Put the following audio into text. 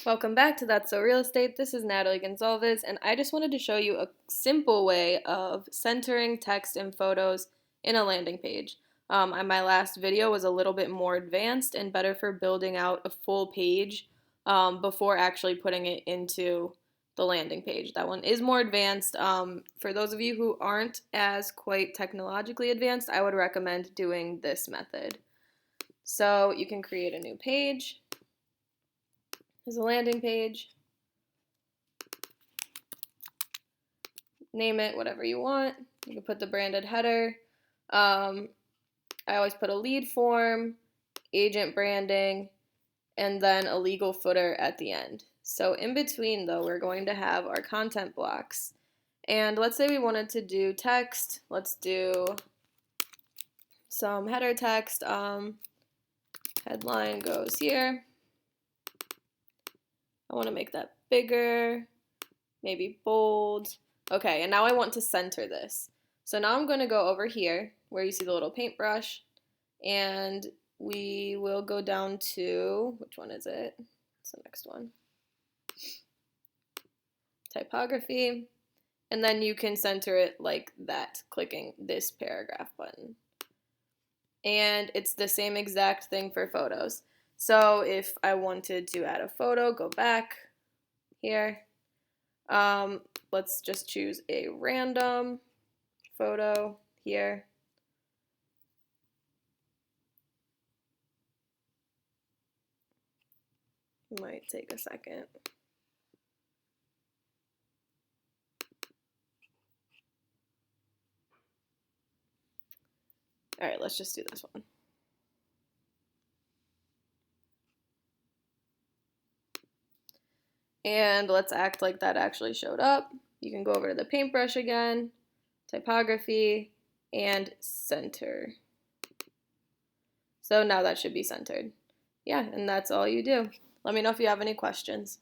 Welcome back to That's So Real Estate. This is Natalie Gonzalez, and I just wanted to show you a simple way of centering text and photos in a landing page. My last video was a little bit more advanced and better for building out a full page before actually putting it into the landing page. That one is more advanced. For those of you who aren't as quite technologically advanced, I would recommend doing this method. So you can create a new page. Here's a landing page. Name it whatever you want. You can put the branded header. I always put a lead form, agent branding, and then a legal footer at the end. So in between, though, we're going to have our content blocks. And let's say we wanted to do text. Let's do some header text. Headline goes here. I want to make that bigger, maybe bold. Okay, and now I want to center this. So now I'm going to go over here where you see the little paintbrush, and we will go down to, which one is it? It's the next one. Typography, and then you can center it like that, clicking this paragraph button. And it's the same exact thing for photos. So if I wanted to add a photo, go back here. Let's just choose a random photo here. Might take a second. All right, let's just do this one. And let's act like that actually showed up. You can go over to the paintbrush again, typography, and center. So now that should be centered. Yeah, and that's all you do. Let me know if you have any questions.